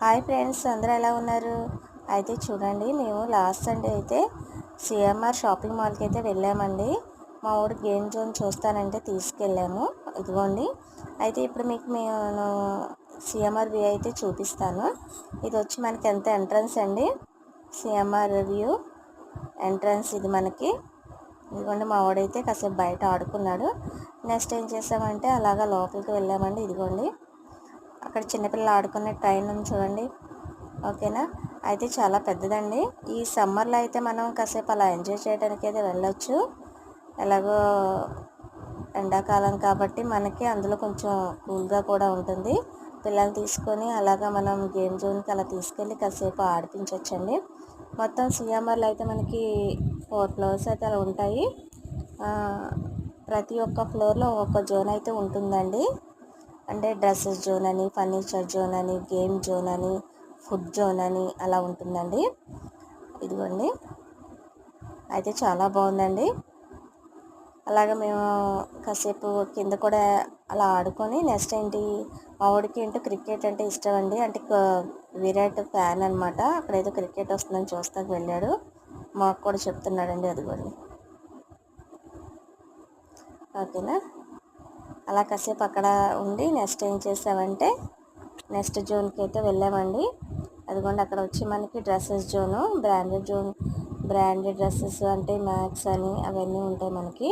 Hi friends, అందరూ ఎలా ఉన్నారు? అయితే చూడండి, మేము లాస్ట్ సండే అయితే సిఎంఆర్ షాపింగ్ మాల్కి అయితే వెళ్ళామండి. మా ఊరు గేమ్ జోన్ చూస్తానంటే తీసుకెళ్ళాము. ఇదిగోండి, అయితే ఇప్పుడు మీకు నేను సిఎంఆర్ వ్యూ అయితే చూపిస్తాను. ఇది వచ్చి మనకి ఎంత ఎంట్రన్స్ అండి, సిఎంఆర్ వ్యూ ఎంట్రన్స్ ఇది మనకి. ఇదిగోండి, మా వాడైతే కాసేపు బయట ఆడుకున్నాడు. నెక్స్ట్ ఏం చేసామంటే అలాగా లోపలికి వెళ్ళామండి. ఇదిగోండి, అక్కడ చిన్నపిల్లలు ఆడుకునే ట్రైన్ ఉంది చూడండి, ఓకేనా. అయితే చాలా పెద్దదండి. ఈ సమ్మర్లో అయితే మనం కాసేపు అలా ఎంజాయ్ చేయడానికి అయితే వెళ్ళొచ్చు. ఎలాగో ఎండాకాలం కాబట్టి మనకి అందులో కొంచెం కూల్గా కూడా ఉంటుంది. పిల్లల్ని తీసుకొని అలాగా మనం గేమ్ జోన్కి అలా తీసుకెళ్ళి కాసేపు ఆడిపించవచ్చండి. మొత్తం సిఎంఆర్లో అయితే మనకి 4 ఫ్లోర్స్ అయితే అలా ఉంటాయి. ప్రతి ఒక్క ఫ్లోర్లో ఒక్కొక్క జోన్ అయితే ఉంటుందండి. అంటే డ్రెస్సెస్ జోన్ అని, ఫర్నిచర్ జోన్ అని, గేమ్ జోన్ అని, ఫుడ్ జోన్ అని అలా ఉంటుందండి. ఇదిగోండి, అయితే చాలా బాగుందండి. అలాగే మేము కాసేపు కింద కూడా అలా ఆడుకొని నెక్స్ట్ ఏంటి, మా వాడికి ఏంటో క్రికెట్ అంటే ఇష్టం అండి. అంటే విరాట్ ఫ్యాన్ అనమాట. అక్కడేదో క్రికెట్ వస్తుందని చూస్తాకు వెళ్ళాడు. మాకు కూడా చెప్తున్నాడండి. అదిగోండి, ఓకేనా. అలా కాసేపు అక్కడ ఉండి నెక్స్ట్ ఏం చేసామంటే నెక్స్ట్ జోన్కి అయితే వెళ్ళామండి. అదిగోండి, అక్కడ వచ్చి మనకి డ్రెస్సెస్ జోను, బ్రాండెడ్ డ్రెస్సెస్ అంటే మ్యాక్స్ అని అవన్నీ ఉంటాయి మనకి.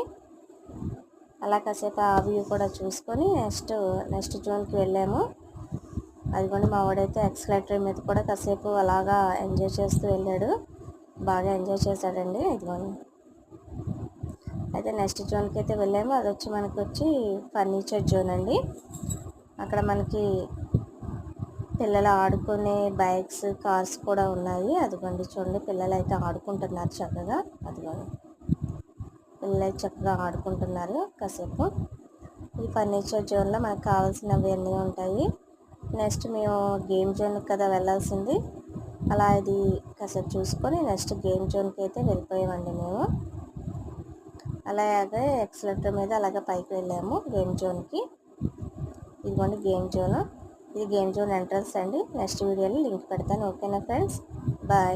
అలా కాసేపు ఆ వ్యూ కూడా చూసుకొని నెక్స్ట్ జోన్కి వెళ్ళాము. అదిగోండి, మా వాడైతే ఎక్స్లెటర్ మీద కూడా కాసేపు అలాగా ఎంజాయ్ చేస్తూ వెళ్ళాడు. బాగా ఎంజాయ్ చేశాడండి. ఇదిగోండి, అయితే నెక్స్ట్ జోన్కి అయితే వెళ్ళాము. అది వచ్చి మనకి వచ్చి ఫర్నిచర్ జోన్ అండి. అక్కడ మనకి పిల్లలు ఆడుకునే బైక్స్, కార్స్ కూడా ఉన్నాయి. అదిగోండి, చూడండి, పిల్లలు అయితే ఆడుకుంటున్నారు చక్కగా. అదిగోండి, పిల్లలు చక్కగా ఆడుకుంటున్నారు కాసేపు. ఈ ఫర్నిచర్ జోన్లో మనకు కావాల్సినవి అన్నీ ఉంటాయి. నెక్స్ట్ మేము గేమ్ జోన్కి కదా వెళ్ళాల్సింది. అలా ఇది కాసేపు చూసుకొని నెక్స్ట్ గేమ్ జోన్కి అయితే వెళ్ళిపోయామండి మేము. అలాగే ఎక్స్లెటర్ మీద అలాగే పైకి వెళ్ళాము గేమ్ జోన్కి. ఇదిగోండి గేమ్ జోన్, ఇది గేమ్ జోన్ ఎంట్రన్స్ అండి. నెక్స్ట్ వీడియోలో లింక్ పెడతాను. ఓకేనా ఫ్రెండ్స్, బాయ్.